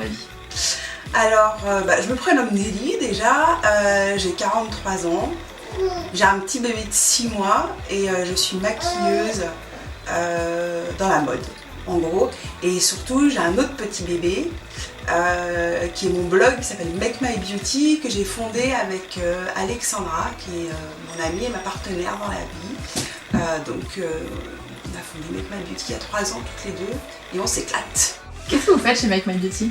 la vie? Alors, je me prénomme Nelly déjà, j'ai 43 ans, j'ai un petit bébé de 6 mois et je suis maquilleuse dans la mode, en gros. Et surtout, j'ai un autre petit bébé qui est mon blog qui s'appelle Make My Beauty, que j'ai fondé avec Alexandra, qui est mon amie et ma partenaire dans la vie. On a fondé Make My Beauty il y a 3 ans toutes les deux et on s'éclate. Qu'est-ce que vous faites chez Make My Beauty?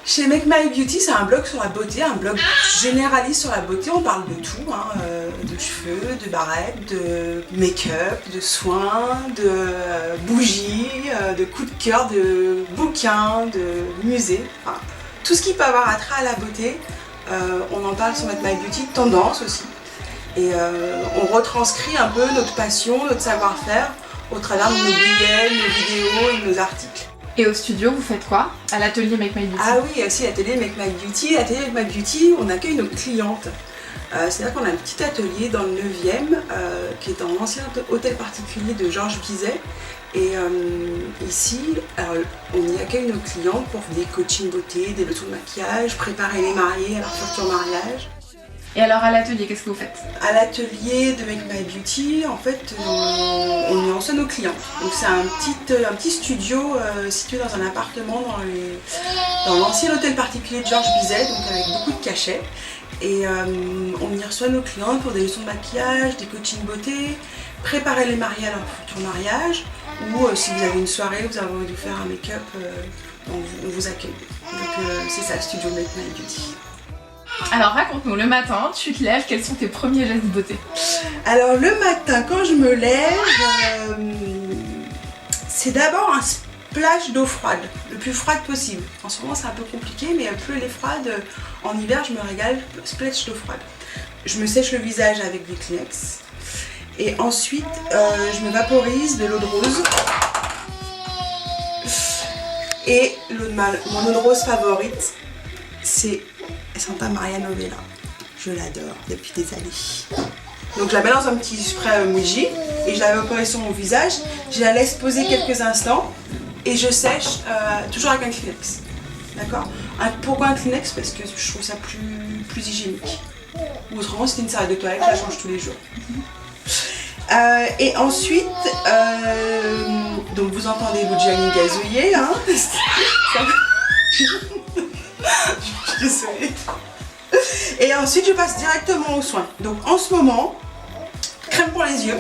Chez Make My Beauty, c'est un blog sur la beauté, un blog généraliste sur la beauté. On parle de tout, de cheveux, de barrettes, de make-up, de soins, de bougies, de coups de cœur, de bouquins, de musées. Enfin, tout ce qui peut avoir attrait à la beauté, on en parle sur Make My Beauty, tendance aussi. Et on retranscrit un peu notre passion, notre savoir-faire au travers de nos billets, nos vidéos et nos articles. Et au studio, vous faites quoi? À l'atelier Make My Beauty? Ah oui, il y a aussi l'atelier Make My Beauty. L'atelier Make My Beauty, on accueille nos clientes. C'est-à-dire qu'on a un petit atelier dans le 9e, qui est dans l'ancien hôtel particulier de Georges Bizet. Et ici, on y accueille nos clientes pour des coachings beauté, des leçons de maquillage, préparer les mariés à leur futur mariage. Et alors à l'atelier, qu'est-ce que vous faites? À l'atelier de Make My Beauty, en fait, on y reçoit nos clients. Donc c'est un petit studio situé dans un appartement dans l'ancien hôtel particulier de Georges Bizet, donc avec beaucoup de cachets. Et on y reçoit nos clients pour des leçons de maquillage, des coachings beauté, préparer les mariés à leur futur mariage, ou si vous avez une soirée, vous avez envie de faire un make-up, on vous accueille. Donc c'est ça le studio Make My Beauty. Alors raconte-nous, le matin, tu te lèves, quels sont tes premiers gestes de beauté? Alors le matin, quand je me lève, c'est d'abord un splash d'eau froide, le plus froide possible. En ce moment c'est un peu compliqué, mais plus elle est froide, en hiver je me régale, splash d'eau froide. Je me sèche le visage avec des Kleenex. Et ensuite, je me vaporise de l'eau de rose. Et mon eau de rose favorite, c'est Santa Maria Novella. Je l'adore depuis des années. Donc je la mets dans un petit spray Muji et je la vaporise sur mon visage. Je la laisse poser quelques instants et je sèche toujours avec un Kleenex. D'accord? Pourquoi un Kleenex? Parce que je trouve ça plus hygiénique. Ou autrement, c'était une serviette de toilette, je la change tous les jours. Et ensuite, donc vous entendez Luciani gazouiller, hein. Je suis désolée. Et ensuite, je passe directement aux soins. Donc en ce moment, crème pour les yeux,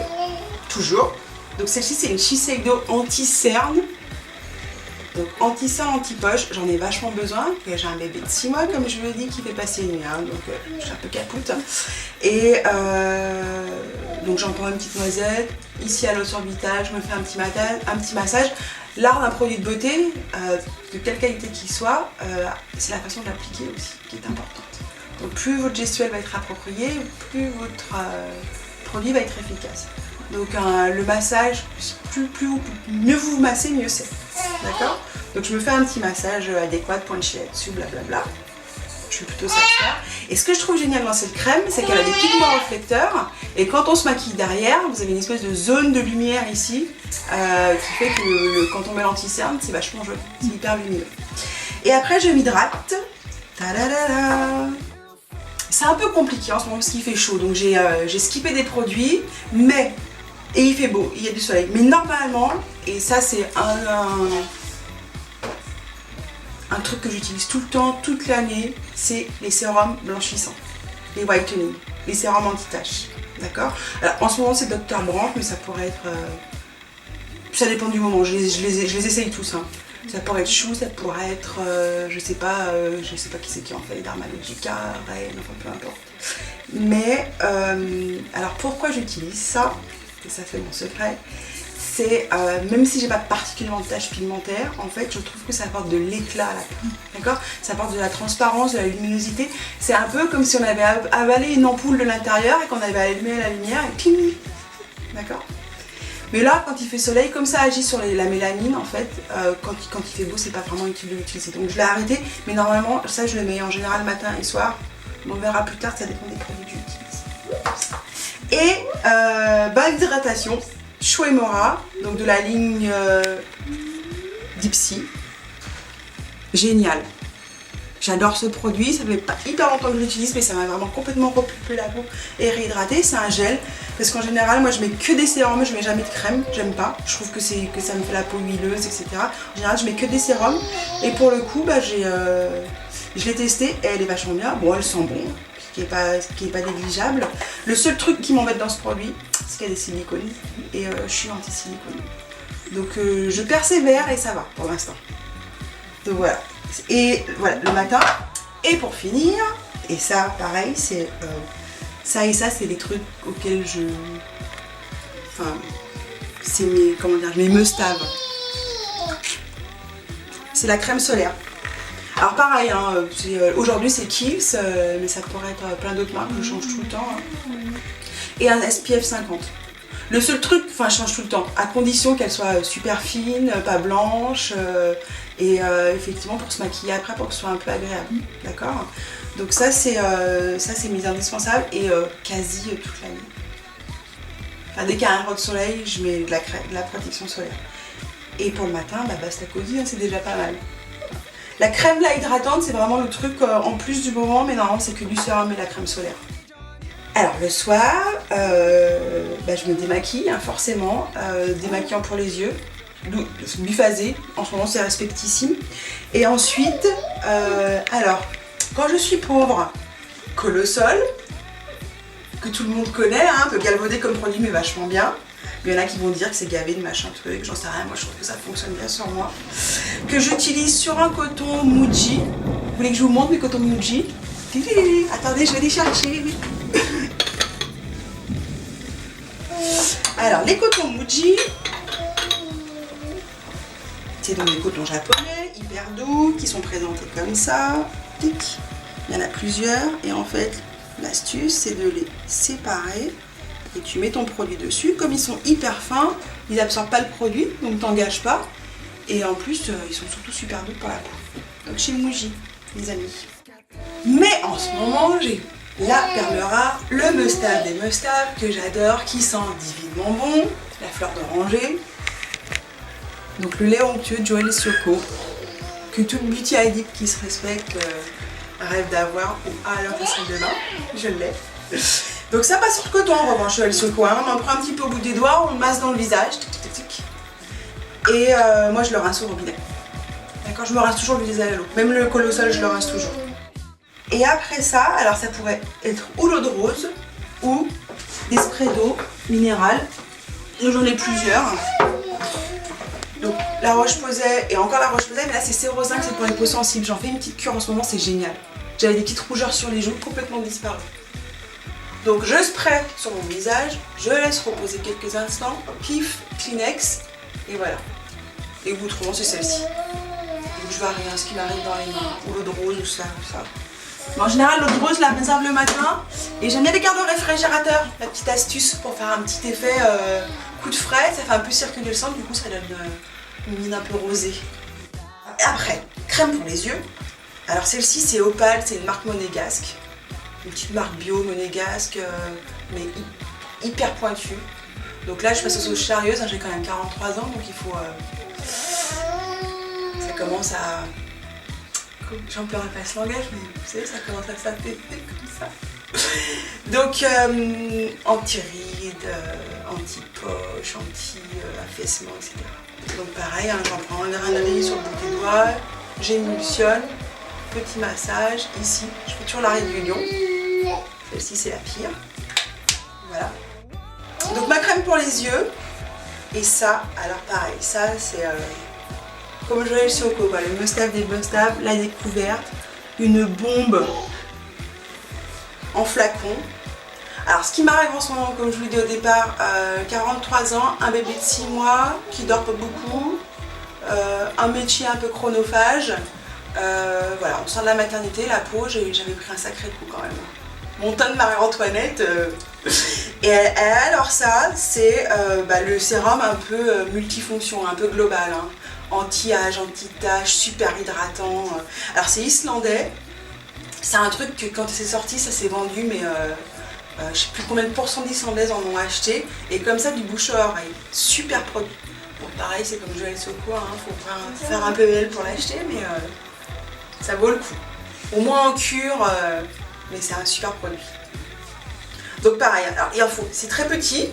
toujours. Donc celle-ci, c'est une Shiseido anti-cerne. Donc anti-cerne, anti-poche, j'en ai vachement besoin. J'ai un bébé de 6 mois, comme je vous l'ai dit, qui fait passer une nuit, hein, donc je suis un peu capoute. Et donc j'en prends une petite noisette, ici à l'os orbital, je me fais un petit massage. L'art d'un produit de beauté, de quelle qualité qu'il soit, c'est la façon de l'appliquer aussi qui est importante. Donc plus votre gestuelle va être appropriée, plus votre produit va être efficace. Donc le massage, mieux vous vous massez, mieux c'est. D'accord? Donc je me fais un petit massage adéquat, point de chez là-dessus, blablabla. Je suis plutôt satisfaite. Et ce que je trouve génial dans cette crème, c'est qu'elle a des pigments réflecteurs. Et quand on se maquille derrière, vous avez une espèce de zone de lumière ici, qui fait que quand on met l'anti-cerne, c'est vachement joli, c'est hyper lumineux. Et après, je m'hydrate. Ta-da-da-da. C'est un peu compliqué en ce moment parce qu'il fait chaud, donc j'ai skippé des produits, et il fait beau, il y a du soleil. Mais normalement, et ça c'est un truc que j'utilise tout le temps, toute l'année, c'est les sérums blanchissants, les whitening, les sérums anti-taches, d'accord? Alors en ce moment c'est Dr. Brandt, mais ça pourrait être... ça dépend du moment, je les essaye tous, hein. Ça pourrait être chou, ça pourrait être, je sais pas qui c'est qui en fait, les Dermalogica, Rain, enfin peu importe. Mais, alors pourquoi j'utilise ça, et ça fait mon secret, c'est, même si j'ai pas particulièrement de taches pigmentaires, en fait je trouve que ça apporte de l'éclat à la peau, d'accord? Ça apporte de la transparence, de la luminosité, c'est un peu comme si on avait avalé une ampoule de l'intérieur et qu'on avait allumé la lumière et ping, d'accord? Mais là, quand il fait soleil, comme ça agit sur la mélanine, en fait, quand il fait beau, c'est pas vraiment utile de l'utiliser. Donc je l'ai arrêté, mais normalement, ça je le mets en général matin et soir. On verra plus tard, ça dépend des produits que j'utilise. Et bain d'hydratation, Chou et Mora, donc de la ligne Dipsy. génial. J'adore ce produit, ça fait pas hyper longtemps que je l'utilise, mais ça m'a vraiment complètement repulpé la peau et réhydraté. C'est un gel, parce qu'en général, moi je mets que des sérums, je mets jamais de crème, j'aime pas. Je trouve que ça me fait la peau huileuse, etc. En général, je mets que des sérums, et pour le coup, je l'ai testé et elle est vachement bien. Bon, elle sent bon, ce qui est pas négligeable. Le seul truc qui m'embête dans ce produit, c'est qu'il y a des silicones, et je suis anti-silicone. Donc je persévère et ça va pour l'instant. Donc voilà. Et voilà, le matin. Et pour finir, et ça pareil, c'est ça et ça, c'est les trucs auxquels c'est mes must-have. C'est la crème solaire. Alors pareil, hein, aujourd'hui c'est Kiehl's, mais ça pourrait être plein d'autres marques, je change tout le temps. Hein. Et un SPF 50. Le seul truc, je change tout le temps, à condition qu'elle soit super fine, pas blanche, et effectivement pour se maquiller après, pour que ce soit un peu agréable, d'accord? Donc ça c'est mes indispensables, et quasi toute l'année. Enfin, dès qu'il y a un rayon de soleil, je mets de la protection solaire. Et pour le matin, Basta Cosy, hein, c'est déjà pas mal. La crème là hydratante, c'est vraiment le truc en plus du moment, mais normalement c'est que du sérum et la crème solaire. Alors le soir, je me démaquille, hein, forcément, démaquillant pour les yeux, biphasé, en ce moment c'est respectissime. Et ensuite, quand je suis pauvre, Colossol, que tout le monde connaît, hein, un peu galvaudé comme produit mais vachement bien. Il y en a qui vont dire que c'est gavé de machin truc, j'en sais rien, moi je trouve que ça fonctionne bien sur moi. Que j'utilise sur un coton Muji. Vous voulez que je vous montre mes cotons Muji? Attendez, je vais les chercher. Alors, les cotons Muji, c'est donc des cotons japonais, hyper doux, qui sont présentés comme ça. Il y en a plusieurs, et en fait, l'astuce, c'est de les séparer. Et tu mets ton produit dessus. Comme ils sont hyper fins, ils n'absorbent pas le produit, donc t'engages pas. Et en plus, ils sont surtout super doux pour la peau. Donc chez Muji, les amis. Mais en ce moment, j'ai la perle rare, le must-have des must-have que j'adore, qui sent divinement bon, la fleur d'oranger. Donc le lait onctueux de Joël Sioko, que toute beauty addict qui se respecte rêve d'avoir ou a à leur façon de bain. Je l'ai. Donc ça passe sur le coton en revanche, Joël Sioko, hein. On en prend un petit peu au bout des doigts, on le masse dans le visage. Et moi je le rince au robinet. D'accord, je me rince toujours le visage à l'eau. Même le Colossol, je le rince toujours. Et après ça, alors ça pourrait être ou l'eau de rose ou des sprays d'eau minérale. J'en ai plusieurs. Donc la Roche-Posay et encore la Roche-Posay, mais là c'est Sérosin, c'est pour les peaux sensibles. J'en fais une petite cure en ce moment, c'est génial. J'avais des petites rougeurs sur les joues, complètement disparues. Donc je spray sur mon visage, je laisse reposer quelques instants, pif, Kleenex, et voilà. Et autrement c'est celle-ci. Donc je vois rien, ce qui m'arrive dans les mains, ou l'eau de rose, ou ça, ou ça. Mais en général, l'eau de rose, je la réserve le matin, et j'aime bien les garder au réfrigérateur. La petite astuce pour faire un petit effet coup de frais, ça fait un peu circuler le sang, du coup ça donne une mine un peu rosée. Et après, crème pour les yeux. Alors celle-ci c'est Opal, c'est une marque monégasque. Une petite marque bio monégasque, mais hyper pointue. Donc là je passe aux sauces charrieuses, hein, j'ai quand même 43 ans, donc il faut... ça commence à... J'en pleure pas ce langage, mais vous savez, ça commence à s'appêter comme ça. Donc anti-rides, anti-poche, anti-affaissement, etc. Donc pareil, hein, j'en prends un grain d'oreiller sur le bout des doigts, j'émulsionne, petit massage, ici, je fais toujours l'arrêt du lion. Celle-ci c'est la pire. Voilà. Donc ma crème pour les yeux. Et ça, alors pareil, ça c'est comme Joël Sioko, voilà, le must-have des must-have, la découverte, une bombe en flacon. Alors ce qui m'arrive en ce moment, comme je vous l'ai dit au départ, 43 ans, un bébé de 6 mois qui dort pas beaucoup, un métier un peu chronophage. Voilà, on sent de la maternité, la peau, j'avais pris un sacré coup quand même. Mon teint de Marie-Antoinette. Et alors ça, c'est le sérum un peu multifonction, un peu global. Hein. Anti-âge, anti-tache, super hydratant. Alors c'est islandais. C'est un truc que quand c'est sorti, ça s'est vendu, mais je sais plus combien de pourcents d'Islandaises en ont acheté. Et comme ça, du bouche à oreille. Super produit. Bon, pareil, c'est comme Joël Sioko, hein, faut faire un peu belle pour l'acheter, mais Ça vaut le coup. Au moins en cure, mais c'est un super produit. Donc pareil, alors il en faut, c'est très petit,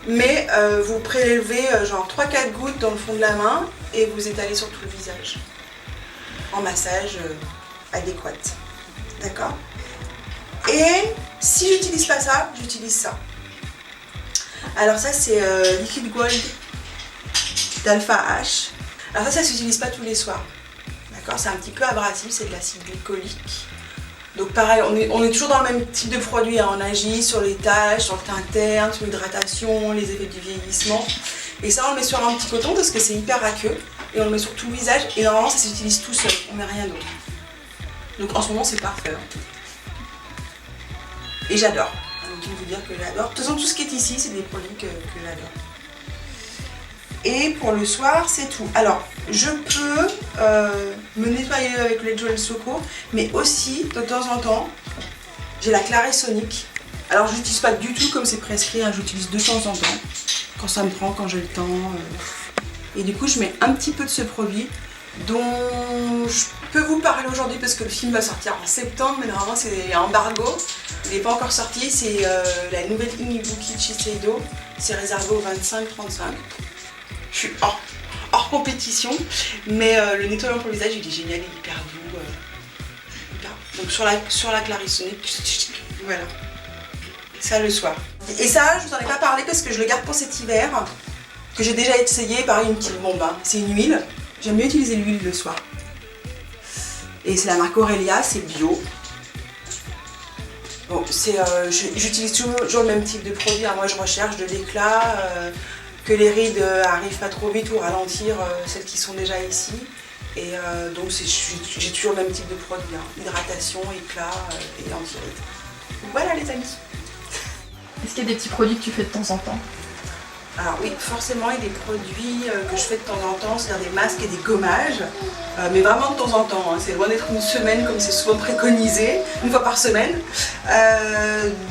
mais vous prélevez genre 3-4 gouttes dans le fond de la main et vous étalez sur tout le visage. En massage adéquat. D'accord? Et si j'utilise pas ça, j'utilise ça. Alors ça c'est Liquid Gold d'Alpha H. Alors ça s'utilise pas tous les soirs. D'accord? C'est un petit peu abrasif, c'est de l'acide glycolique. Donc pareil, on est toujours dans le même type de produit, hein. On agit sur les taches, sur le teint interne, sur l'hydratation, les effets du vieillissement. Et ça on le met sur un petit coton parce que c'est hyper aqueux. Et on le met sur tout le visage et normalement ça s'utilise tout seul, on met rien d'autre. Donc en ce moment c'est parfait. Et j'adore. Donc je vais vous dire que j'adore. De toute façon tout ce qui est ici c'est des produits que j'adore. Et pour le soir c'est tout. Alors je peux me nettoyer avec le Joel Soko, mais aussi de temps en temps j'ai la Clarisonic. Alors je l'utilise pas du tout comme c'est prescrit, hein. J'utilise de temps en temps quand ça me prend, quand j'ai le temps. Et du coup je mets un petit peu de ce produit dont je peux vous parler aujourd'hui parce que le film va sortir en septembre, mais normalement c'est embargo, il n'est pas encore sorti. C'est la nouvelle Ibuki Shiseido, c'est réservé aux 25-35. Je suis hors compétition, mais le nettoyant pour le visage il est génial, il est hyper doux. Donc sur la Clarisonic, voilà, ça le soir. Et ça je vous en ai pas parlé parce que je le garde pour cet hiver, que j'ai déjà essayé. Pareil, une petite bombe, hein. C'est une huile, j'aime mieux utiliser l'huile le soir. Et c'est la marque Aurelia, c'est bio. Bon, j'utilise toujours le même type de produit, hein. Moi je recherche de l'éclat, que les rides arrivent pas trop vite ou ralentir celles qui sont déjà ici. Et donc j'ai toujours le même type de produit, hein. Hydratation, éclat et anti-rides. Voilà les amis. Est-ce qu'il y a des petits produits que tu fais de temps en temps? Alors oui, forcément, il y a des produits que je fais de temps en temps, c'est-à-dire des masques et des gommages, mais vraiment de temps en temps, hein. C'est loin d'être une semaine comme c'est souvent préconisé, une fois par semaine.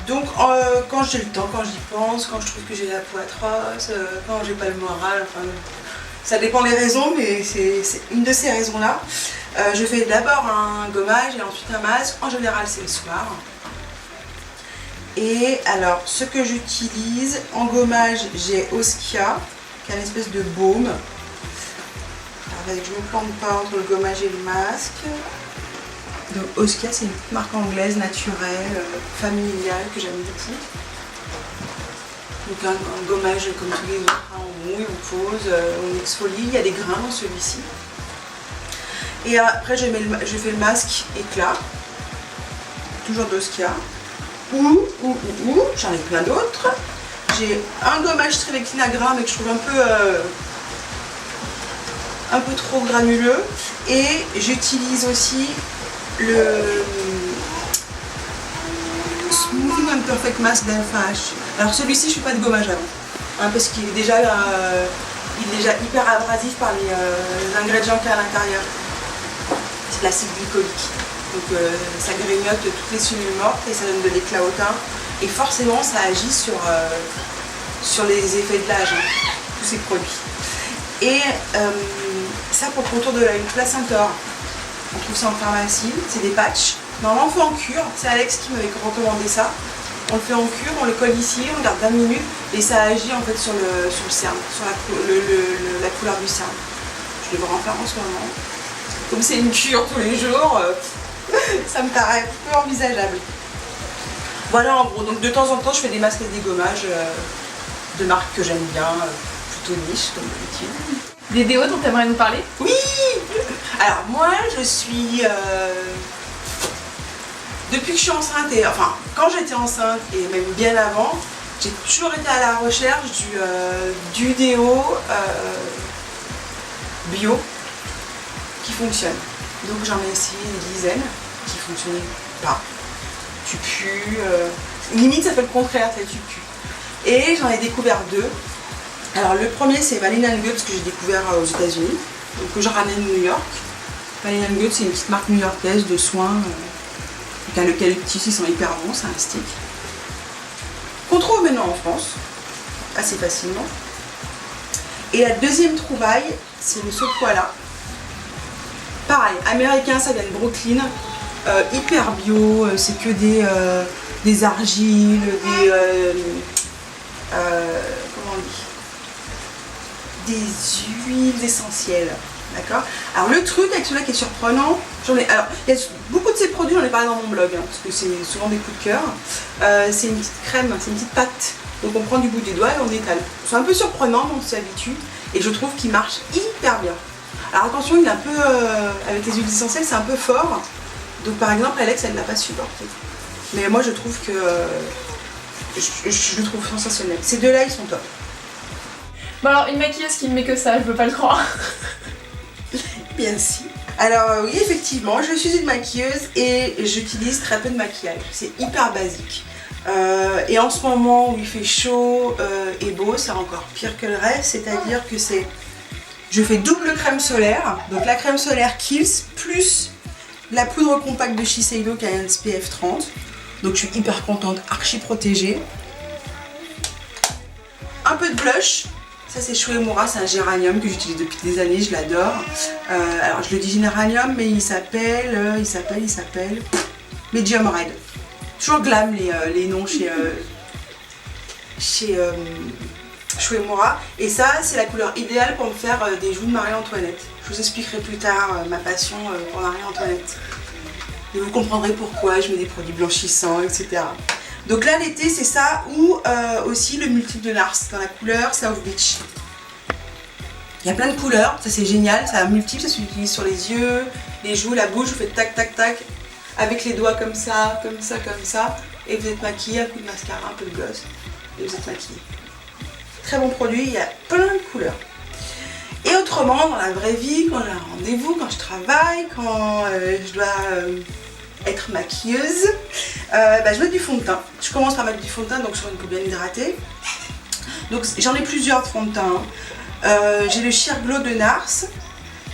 Donc quand j'ai le temps, quand j'y pense, quand je trouve que j'ai la peau atroce, quand j'ai pas le moral, enfin, ça dépend des raisons, mais c'est une de ces raisons-là. Je fais d'abord un gommage et ensuite un masque, en général c'est le soir. Et alors, ce que j'utilise en gommage, j'ai Oskia, qui est une espèce de baume. Alors, je ne me plante pas entre le gommage et le masque. Donc, Oskia, c'est une petite marque anglaise, naturelle, familiale, que j'aime beaucoup. Donc, un gommage comme tous les autres, hein, on mouille, on pose, on exfolie. Il y a des grains dans celui-ci. Et après, je fais le masque éclat, toujours d'Oskia. J'en ai plein d'autres. J'ai un gommage Trivectina Gras mais que je trouve un peu trop granuleux. Et j'utilise aussi le Smoothing and Perfect Mask d'Alpha H. Alors celui-ci je fais pas de gommage avant, hein, parce qu'il est déjà hyper abrasif par les ingrédients qu'il y a à l'intérieur. C'est de l'acide glycolique. Donc ça grignote toutes les cellules mortes et ça donne de l'éclat au teint. Et forcément ça agit sur les effets de l'âge, hein, tous ces produits. Et ça pour le contour de l'œil, Placentor. On trouve ça en pharmacie, c'est des patchs. Normalement on fait en cure, c'est Alex qui m'avait recommandé ça. On le fait en cure, on le colle ici, on garde 20 minutes et ça agit en fait sur le cerne, sur la couleur du cerne. Je devrais en faire en ce moment. Comme c'est une cure tous les jours, ça me paraît peu envisageable. Voilà en gros, donc de temps en temps je fais des masques et des gommages de marques que j'aime bien, plutôt niche comme d'habitude. Des déos dont tu aimerais nous parler? Oui. Alors moi je suis... depuis que je suis enceinte, et enfin quand j'étais enceinte et même bien avant, j'ai toujours été à la recherche du déo bio qui fonctionne. Donc j'en ai essayé une dizaine qui ne fonctionnaient pas. Tu pues, limite ça fait le contraire, tu pues. Et j'en ai découvert deux. Alors le premier c'est Vanilla Guts que j'ai découvert aux États-Unis, donc que je ramène de New York. Vanilla Guts c'est une petite marque new-yorkaise de soins avec un eucalyptus, ils sont hyper bons, c'est un stick. Qu'on trouve maintenant en France, assez facilement. Et la deuxième trouvaille, c'est le Sokoala. Pareil, américain, ça vient de Brooklyn. Hyper bio, c'est que des argiles, comment on dit, des huiles essentielles. D'accord. Alors le truc avec celui-là qui est surprenant, alors il y a beaucoup de ces produits, j'en ai parlé dans mon blog, hein, parce que c'est souvent des coups de cœur. C'est une petite crème, c'est une petite pâte. Donc on prend du bout des doigts et on étale. C'est un peu surprenant, mais on s'y habitue. Et je trouve qu'il marche hyper bien. Alors attention, il est un peu, avec les huiles essentielles, c'est un peu fort. Donc par exemple, Alex, elle ne l'a pas supporté. Mais moi, je trouve que je le trouve sensationnel. Ces deux-là, ils sont top. Bon alors, une maquilleuse qui ne met que ça, je veux pas le croire. Bien si. Alors oui, effectivement, je suis une maquilleuse et j'utilise très peu de maquillage. C'est hyper basique. Et en ce moment où il fait chaud et beau, c'est encore pire que le reste. C'est-à-dire que je fais double crème solaire. Donc la crème solaire Kiehl's plus la poudre compacte de Shiseido qui a un SPF 30. Donc je suis hyper contente, archi protégée. Un peu de blush. Ça c'est Shu Uemura, c'est un géranium que j'utilise depuis des années, je l'adore. Alors je le dis géranium, mais il s'appelle Medium Red. Toujours glam les noms chez Shu Uemura. Et ça c'est la couleur idéale pour me faire des joues de Marie-Antoinette. Je vous expliquerai plus tard ma passion pour Marie-Antoinette. Et vous comprendrez pourquoi je mets des produits blanchissants, etc. Donc là l'été c'est ça ou aussi le multiple de Nars dans la couleur South Beach. Il y a plein de couleurs, ça c'est génial, ça a un multiple, ça s'utilise sur les yeux, les joues, la bouche, vous faites tac tac tac avec les doigts comme ça, comme ça, comme ça et vous êtes maquillé, un coup de mascara, un peu de gloss et vous êtes maquillé. Très bon produit, il y a plein de couleurs. Et autrement dans la vraie vie, quand j'ai un rendez-vous, quand je travaille, quand je dois être maquilleuse, je mets du fond de teint. Je commence par mettre du fond de teint donc sur une peau bien hydratée. Donc j'en ai plusieurs de fond de teint. J'ai le Sheer Glow de Nars.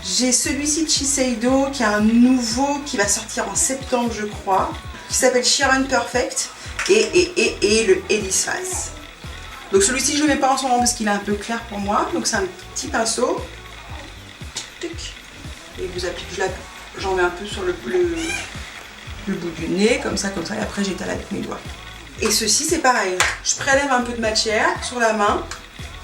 J'ai celui-ci de Shiseido qui est un nouveau qui va sortir en septembre je crois. Qui s'appelle Sheer and Perfect. Et le Elise Face. Donc celui-ci je ne le mets pas en ce moment parce qu'il est un peu clair pour moi. Donc c'est un petit pinceau. Et vous appliquez, j'en mets un peu sur le bout du nez, comme ça, et après j'étale avec mes doigts. Et ceci c'est pareil, je prélève un peu de matière sur la main,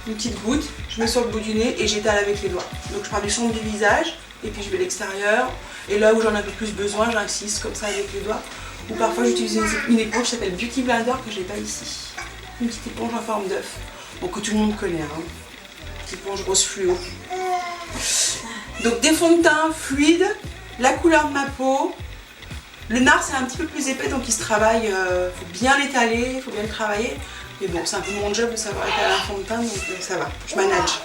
une petite goutte, je mets sur le bout du nez et j'étale avec les doigts. Donc je prends du centre du visage, et puis je vais à l'extérieur, et là où j'en ai un peu plus besoin, j'insiste comme ça avec les doigts. Ou parfois j'utilise une éponge qui s'appelle Beauty Blender que j'ai pas ici. Une petite éponge en forme d'œuf, que tout le monde connaît, hein. Petite éponge rose fluo. Donc des fonds de teint fluides, la couleur de ma peau. Le Nars c'est un petit peu plus épais donc il se travaille, faut bien l'étaler, il faut bien le travailler. Mais bon, c'est un peu mon job de savoir étaler un fond de teint donc ça va, je manage.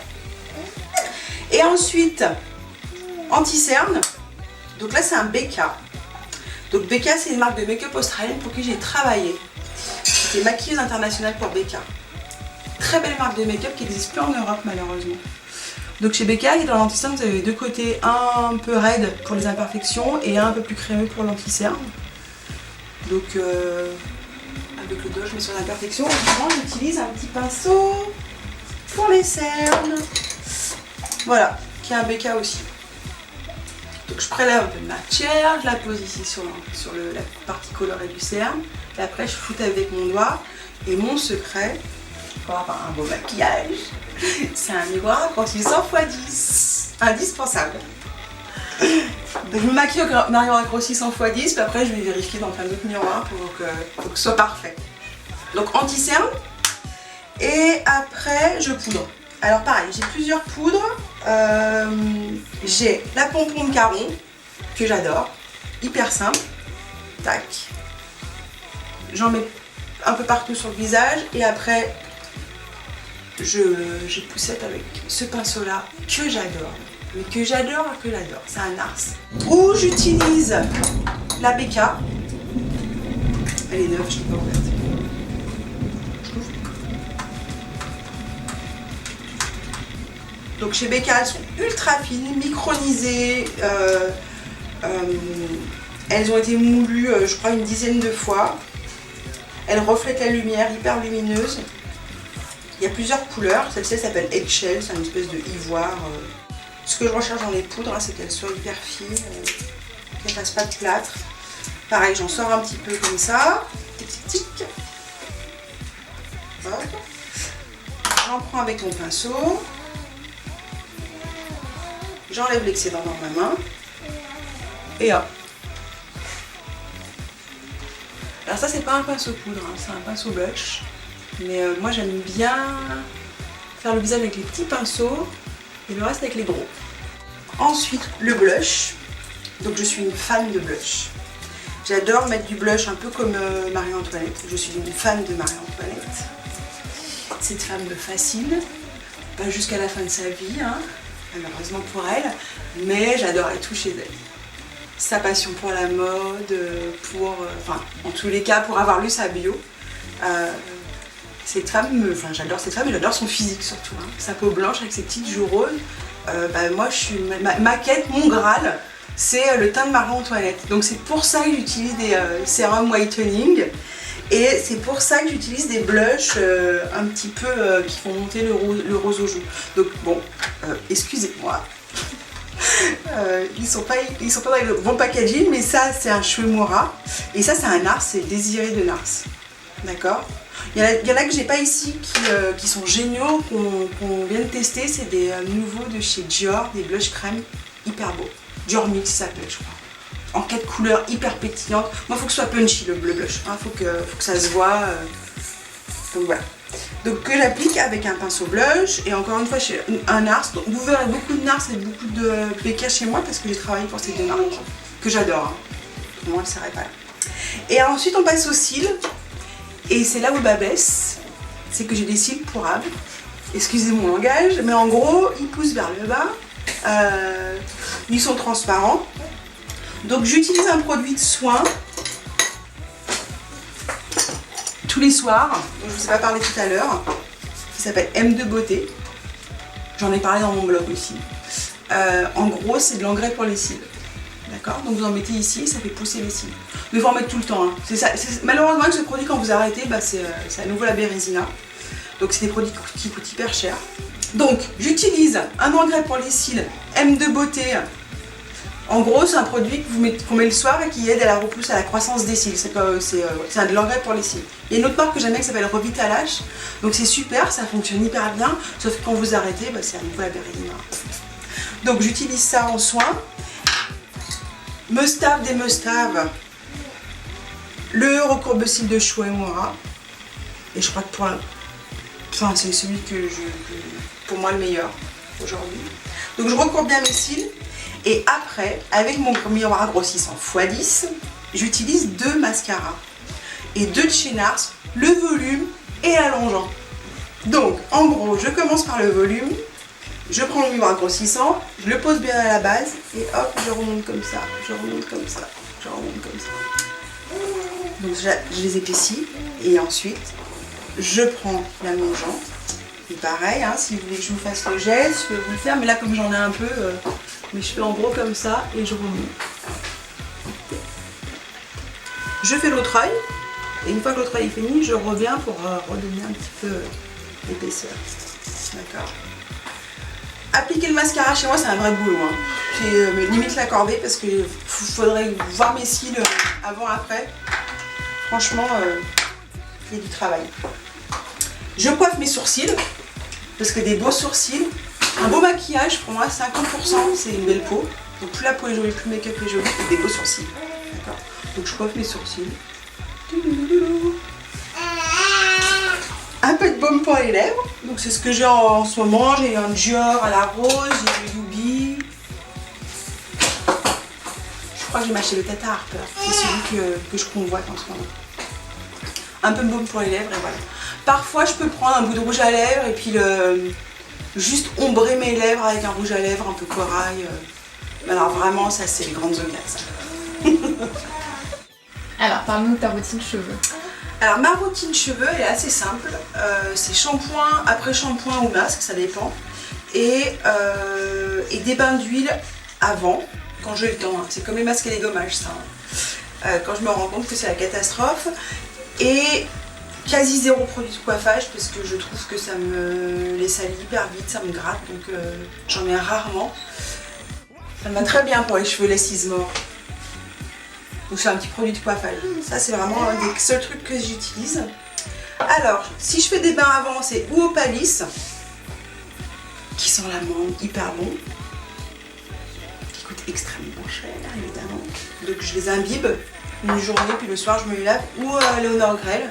Et ensuite, anti-cerne. Donc là c'est un BK. Donc BK c'est une marque de make-up australienne pour qui j'ai travaillé. J'étais maquilleuse internationale pour BK. Très belle marque de make-up qui n'existe plus en Europe malheureusement. Donc chez BK, dans l'anti-cerne, vous avez deux côtés, un peu raide pour les imperfections et un peu plus crémeux pour l'anti-cerne. Donc avec le doigt, je mets sur l'imperfection. Autrement, j'utilise un petit pinceau pour les cernes. Voilà, qui est un BK aussi. Donc je prélève un peu de matière, je la pose ici sur la partie colorée du cerne. Et après, je floute avec mon doigt. Et mon secret, pour avoir un beau maquillage, c'est un miroir à grossi 100 x 10, indispensable. Donc je me maquille au miroir à grossi 100 x 10, puis après je vais vérifier dans plein d'autres miroirs pour que ce soit parfait. Donc anti-cerne, et après je poudre. Alors pareil, j'ai plusieurs poudres. J'ai la pompon de Caron, que j'adore, hyper simple. Tac. J'en mets un peu partout sur le visage, et après je poussette avec ce pinceau là que j'adore, mais que j'adore, c'est un Nars. Où j'utilise la BK, elle est neuve, je ne l'ai pas ouverte. Donc chez BK elles sont ultra fines, micronisées, elles ont été moulues je crois une dizaine de fois. Elles reflètent la lumière, hyper lumineuse. Il y a plusieurs couleurs, celle-ci s'appelle Eggshell, c'est une espèce de ivoire Ce que je recherche dans les poudres, hein, c'est qu'elles soient hyper fines, qu'elles ne fassent pas de plâtre. Pareil, j'en sors un petit peu comme ça. Tic, tic, tic. Hop. J'en prends avec mon pinceau. J'enlève l'excédent dans ma main. Et hop. Alors ça, c'est pas un pinceau poudre, hein, c'est un pinceau blush. Mais moi, j'aime bien faire le visage avec les petits pinceaux et le reste avec les gros. Ensuite, le blush. Donc je suis une fan de blush. J'adore mettre du blush un peu comme Marie-Antoinette. Je suis une fan de Marie-Antoinette. Cette femme facile, pas jusqu'à la fin de sa vie, hein, malheureusement pour elle, mais j'adorais tout chez elle. Sa passion pour la mode, enfin, en tous les cas, pour avoir lu sa bio. Cette femme, j'adore cette femme et j'adore son physique surtout. Hein. Sa peau blanche avec ses petites joues roses. Moi, je suis ma quête, mon Graal, c'est le teint de Marie-Antoinette. Donc c'est pour ça que j'utilise des sérums whitening. Et c'est pour ça que j'utilise des blushs un petit peu qui font monter le rose aux joues. Donc bon, excusez-moi. Ils sont pas dans le bon packaging, mais ça c'est un Shuemura. Et ça c'est un Nars, c'est Désiré de Nars. D'accord ? Il y en a que j'ai pas ici qui sont géniaux, qu'on vient de tester. C'est des nouveaux de chez Dior, des blush crème hyper beaux. Dior Mix ça s'appelle, je crois. En 4 couleurs hyper pétillantes. Moi, il faut que ce soit punchy le bleu blush. Il faut que ça se voit. Donc voilà. Donc que j'applique avec un pinceau blush. Et encore une fois, chez un Nars. Donc, vous verrez beaucoup de Nars et beaucoup de BK chez moi parce que j'ai travaillé pour ces deux marques. Que j'adore. Hein. Moi, elle ne serait pas là. Et ensuite, on passe aux cils. Et c'est là où le bas blesse. C'est que j'ai des cils pourrables. Excusez mon langage. Mais en gros, ils poussent vers le bas. Ils sont transparents. Donc j'utilise un produit de soin tous les soirs, dont je ne vous ai pas parlé tout à l'heure, qui s'appelle M2 Beauté. J'en ai parlé dans mon blog aussi. En gros, c'est de l'engrais pour les cils. D'accord ? Donc vous en mettez ici et ça fait pousser les cils. Mais il faut en mettre tout le temps. Hein. Malheureusement, avec ce produit, quand vous arrêtez, c'est à nouveau la Bérésina. Donc c'est des produits qui coûtent hyper cher. Donc j'utilise un engrais pour les cils M2 Beauté. En gros, c'est un produit qu'on met le soir et qui aide à la repousse, à la croissance des cils. C'est de l'engrais pour les cils. Il y a une autre marque que j'aime bien qui s'appelle Revitalash. Donc c'est super, ça fonctionne hyper bien. Sauf que quand vous arrêtez, c'est à nouveau la Bérésina. Donc j'utilise ça en soin. Mustave des Mustaves. Le recourbe-cils de Shuemura. Et je crois que c'est celui pour moi le meilleur aujourd'hui. Donc je recourbe bien mes cils. Et après, avec mon miroir grossissant x10, j'utilise 2 mascaras. Et 2 de chez Nars, le volume et allongeant. Donc, en gros, je commence par le volume, je prends le miroir grossissant, je le pose bien à la base, et hop, je remonte comme ça, je remonte comme ça, je remonte comme ça. Donc, je les épaissis, et ensuite, je prends l'allongeant. Et pareil, hein, si vous voulez que je vous fasse le geste, je peux vous le faire, mais là, comme j'en ai un peu... mais je fais en gros comme ça et je remonte. Je fais l'autre œil et une fois que l'autre œil est fini, je reviens pour redonner un petit peu d'épaisseur. D'accord. Appliquer le mascara chez moi, c'est un vrai boulot. Hein. J'ai limite l'accordé parce qu'il faudrait voir mes cils avant-après. Franchement, il y a du travail. Je coiffe mes sourcils parce que des beaux sourcils. Un beau maquillage, pour moi, 50%, c'est une belle peau. Donc plus la peau est jolie, plus le make-up est joli, et des beaux sourcils. D'accord ? Donc je coiffe mes sourcils. Un peu de baume pour les lèvres. Donc c'est ce que j'ai en ce moment. J'ai un Dior à la rose, j'ai du Yubi. Je crois que j'ai acheté le Tata Harper. C'est celui que je convoite en ce moment. Un peu de baume pour les lèvres et voilà. Parfois je peux prendre un bout de rouge à lèvres et puis juste ombrer mes lèvres avec un rouge à lèvres un peu corail. Alors vraiment, ça c'est les grandes occasions. Alors, parle-nous de ta routine cheveux. Alors ma routine cheveux, elle est assez simple. C'est shampoing, après shampoing ou masque, ça dépend. Et des bains d'huile avant, quand j'ai le temps. Hein. C'est comme les masques et les gommages, ça. Hein. Quand je me rends compte que c'est la catastrophe. Et quasi zéro produit de coiffage parce que je trouve que ça me les salit hyper vite, ça me gratte, donc j'en mets rarement. Ça me va très bien pour les cheveux les Sizemore. Donc c'est un petit produit de coiffage. Ça c'est vraiment un des seuls trucs que j'utilise. Alors, si je fais des bains avant, c'est ou Opalis, qui sent la menthe, hyper bon, qui coûte extrêmement cher évidemment. Donc je les imbibe une journée, puis le soir je me les lave, ou Léonore Grell.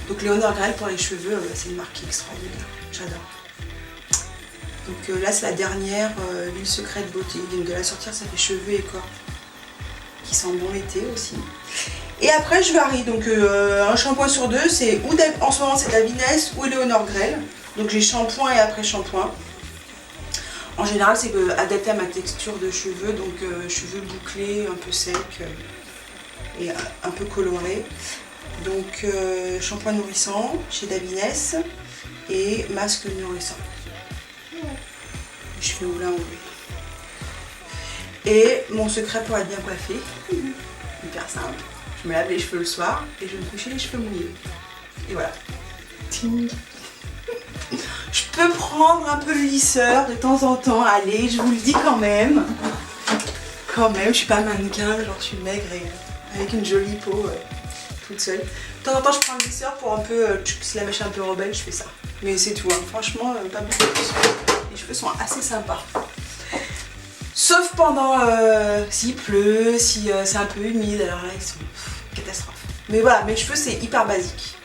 Donc Léonore Grell pour les cheveux, c'est une marque extraordinaire, j'adore. Donc là c'est la dernière, l'huile secrète beauté, ils viennent de la sortir, ça fait cheveux et corps, qui sent bon l'été aussi. Et après je varie, donc un shampoing sur deux, c'est ou en ce moment c'est Davines ou Léonore Grell. Donc j'ai shampoing et après shampoing. En général c'est adapté à ma texture de cheveux, donc cheveux bouclés, un peu secs et un peu colorés. Donc shampoing nourrissant chez Davines et masque nourrissant. Je fais ou l'un ou l'autre. Et mon secret pour être bien coiffée, hyper simple. Je me lave les cheveux le soir et je vais me coucher les cheveux mouillés. Et voilà. Ting. Je peux prendre un peu le lisseur de temps en temps, allez, je vous le dis quand même. Quand même, je suis pas mannequin, genre je suis maigre et avec une jolie peau toute seule. De temps en temps, je prends le lisseur pour un peu, si la mèche est un peu rebelle, je fais ça. Mais c'est tout, hein. Franchement, pas beaucoup de choses. Les cheveux sont assez sympas. Sauf pendant s'il pleut, si c'est un peu humide, alors là ils sont catastrophe. Mais voilà, mes cheveux c'est hyper basique.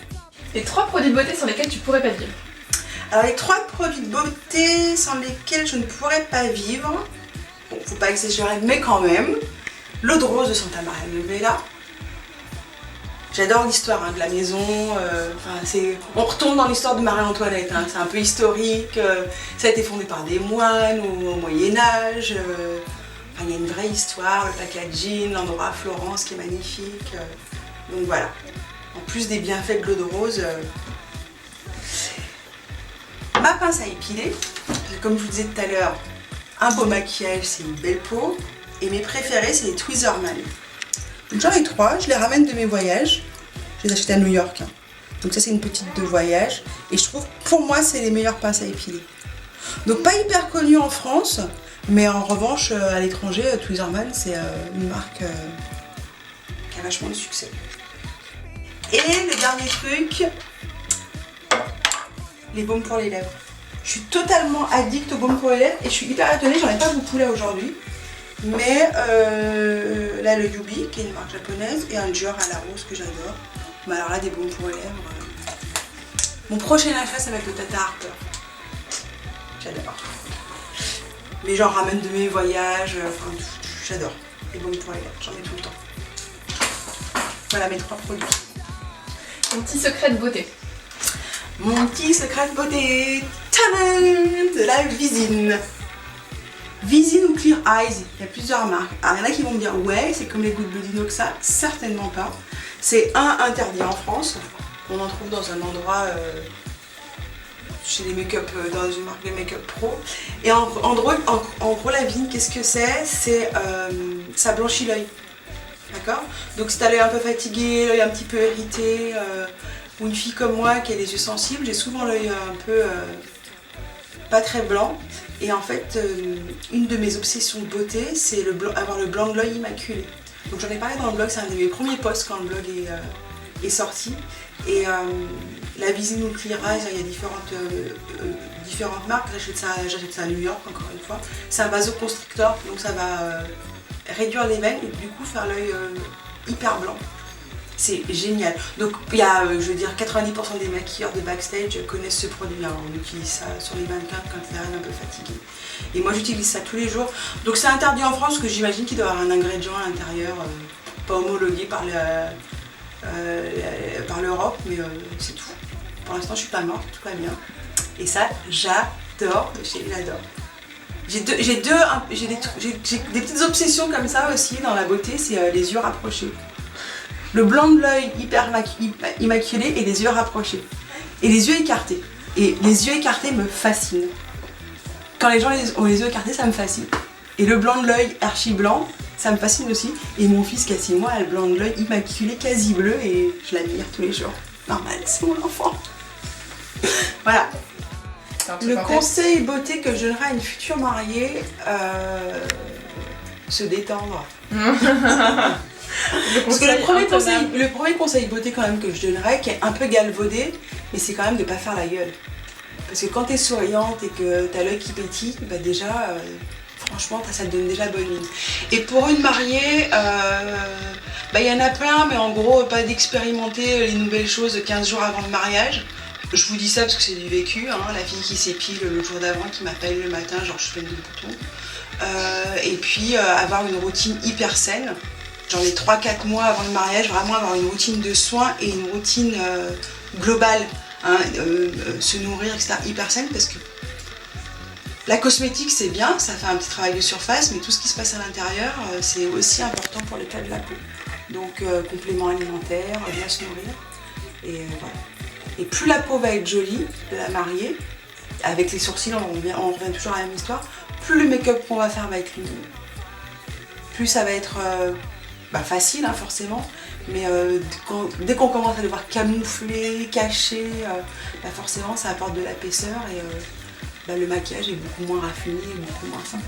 Les 3 produits de beauté sur lesquels tu pourrais pas vivre. Alors les 3 produits de beauté sans lesquels je ne pourrais pas vivre, bon faut pas exagérer mais quand même, l'eau de rose de Santa Maria Novella. J'adore l'histoire hein, de la maison, on retourne dans l'histoire de Marie-Antoinette, hein, c'est un peu historique, ça a été fondé par des moines au Moyen-Âge, il y a une vraie histoire, le packaging, l'endroit à Florence qui est magnifique, donc voilà. En plus des bienfaits de l'eau de rose, ma pince à épiler, comme je vous disais tout à l'heure, un beau maquillage, c'est une belle peau, et mes préférés c'est les Tweezerman. J'en ai 3, je les ramène de mes voyages. Je les ai achetés à New York. Donc ça c'est une petite de voyage. Et je trouve, pour moi, c'est les meilleures pinces à épiler. Donc pas hyper connues en France, mais en revanche, à l'étranger, Tweezerman, c'est une marque qui a vachement de succès. Et le dernier truc, les baumes pour les lèvres. Je suis totalement addict aux baumes pour les lèvres et je suis hyper étonnée, j'en ai pas beaucoup là aujourd'hui. Mais là le Yubi qui est une marque japonaise et un Dior à la rose que j'adore. Mais alors là des baumes pour les lèvres. Mon prochain achat ça va être le Tata Harper. J'adore. Mais j'en ramène de mes voyages, j'adore. Les baumes pour les lèvres, j'en mets tout le temps. Voilà mes 3 produits. Ton petit secret de beauté. Mon petit secret de beauté, tadam, de la Visine. Visine ou Clear Eyes, il y a plusieurs marques. Alors, il y en a qui vont me dire ouais, c'est comme les gouttes Blood Inoxa, certainement pas. C'est interdit en France. On en trouve dans un endroit chez les make-up, dans une marque de make-up pro. Et en gros la Visine, qu'est-ce que c'est? C'est ça blanchit l'œil. D'accord? Donc si t'as l'œil un peu fatigué, l'œil un petit peu irrité, ou une fille comme moi qui a les yeux sensibles, j'ai souvent l'œil un peu pas très blanc. Et en fait, une de mes obsessions de beauté, c'est avoir le blanc de l'œil immaculé. Donc j'en ai parlé dans le blog, c'est un de mes premiers posts quand le blog est sorti. Et la Visine ou Clear Eyes, il y a différentes marques, j'achète ça à New York encore une fois. C'est un vasoconstrictor, donc ça va réduire les veines et du coup faire l'œil hyper blanc. C'est génial. Donc il y a, je veux dire, 90% des maquilleurs de backstage connaissent ce produit-là. On utilise ça sur les mannequins quand ils arrivent un peu fatigués. Et moi j'utilise ça tous les jours. Donc c'est interdit en France, parce que j'imagine qu'il doit y avoir un ingrédient à l'intérieur, pas homologué par l'Europe, mais c'est tout. Pour l'instant je suis pas morte, tout va bien. Et ça, j'adore, j'adore. J'ai des petites obsessions comme ça aussi dans la beauté, c'est les yeux rapprochés. Le blanc de l'œil hyper immaculé et les yeux rapprochés. Et les yeux écartés. Et les yeux écartés me fascinent. Quand les gens ont les yeux écartés, ça me fascine. Et le blanc de l'œil archi blanc, ça me fascine aussi. Et mon fils qui a 6 mois a le blanc de l'œil immaculé, quasi bleu, et je l'admire tous les jours. normal, c'est mon enfant. Voilà. Le conseil beauté que je donnerais à une future mariée, se détendre. Parce que le premier conseil beauté quand même que je donnerais, qui est un peu galvaudé, mais c'est quand même de pas faire la gueule. Parce que quand t'es souriante et que t'as l'œil qui pétille, bah déjà, franchement, ça te donne déjà bonne mine. Et pour une mariée, y en a plein, mais en gros, pas d'expérimenter les nouvelles choses 15 jours avant le mariage. Je vous dis ça parce que c'est du vécu, hein, la fille qui s'épile le jour d'avant, qui m'appelle le matin, genre je fais une bouton. Et puis avoir une routine hyper saine, genre les 3-4 mois avant le mariage, vraiment avoir une routine de soins et une routine globale, hein, se nourrir, etc. hyper saine, parce que la cosmétique c'est bien, ça fait un petit travail de surface, mais tout ce qui se passe à l'intérieur, c'est aussi important pour l'état de la peau. Donc compléments alimentaires, bien se nourrir, et voilà. Et plus la peau va être jolie de la mariée, avec les sourcils, on revient toujours à la même histoire, plus le make-up qu'on va faire va être lumineux. Plus ça va être facile, hein, forcément, mais dès qu'on commence à devoir camoufler, cacher, forcément ça apporte de l'épaisseur et le maquillage est beaucoup moins raffiné et beaucoup moins fin.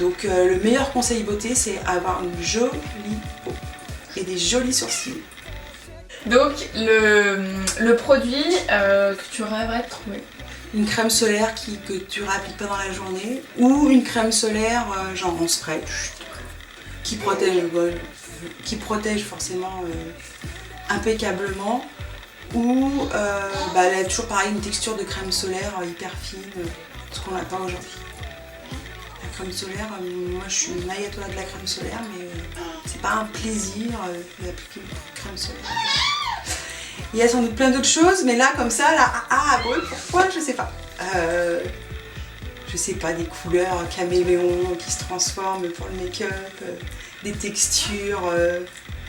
Donc le meilleur conseil beauté, c'est avoir une jolie peau et des jolis sourcils. Donc le produit que tu rêverais de trouver? Une crème solaire que tu appliques pas dans la journée, ou une crème solaire genre en spray, qui protège forcément impeccablement, ou elle a toujours pareil une texture de crème solaire hyper fine, ce qu'on n'a pas aujourd'hui. La crème solaire, moi je suis une ayatollah de la crème solaire, mais c'est pas un plaisir d'appliquer une crème solaire. Il y a sans doute plein d'autres choses, mais là, comme ça, pourquoi? Je sais pas. Je sais pas, des couleurs caméléons qui se transforment pour le make-up, des textures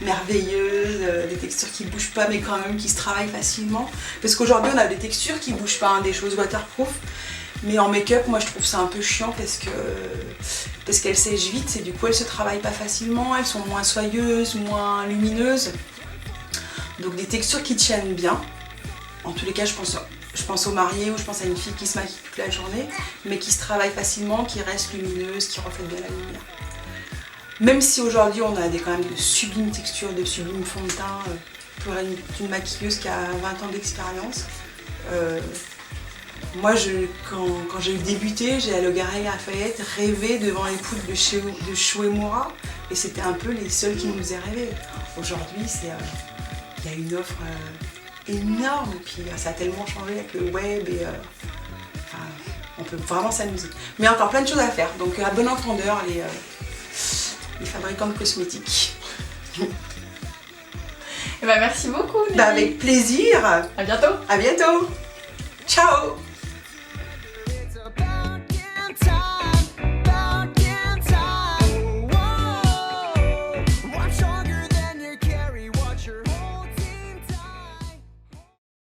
merveilleuses, des textures qui bougent pas, mais quand même qui se travaillent facilement. Parce qu'aujourd'hui, on a des textures qui bougent pas, hein, des choses waterproof. Mais en make-up, moi, je trouve ça un peu chiant parce qu'elles sèchent vite et du coup, elles se travaillent pas facilement, elles sont moins soyeuses, moins lumineuses. Donc des textures qui tiennent bien. En tous les cas, je pense aux mariés ou je pense à une fille qui se maquille toute la journée, mais qui se travaille facilement, qui reste lumineuse, qui reflète bien la lumière. Même si aujourd'hui on a quand même de sublimes textures, de sublimes fonds de teint pour une maquilleuse qui a 20 ans d'expérience. Moi, quand j'ai débuté, j'ai à Logaré Lafayette rêvé devant les poudres de Shu Uemura, et c'était un peu les seuls qui nous faisaient rêver. Aujourd'hui, il y a une offre énorme, et puis ça a tellement changé avec le web, et on peut vraiment s'amuser. Mais encore plein de choses à faire, donc à bon entendeur, les fabricants de cosmétiques. Merci beaucoup, Nelly. Avec plaisir. À bientôt. À bientôt. Ciao.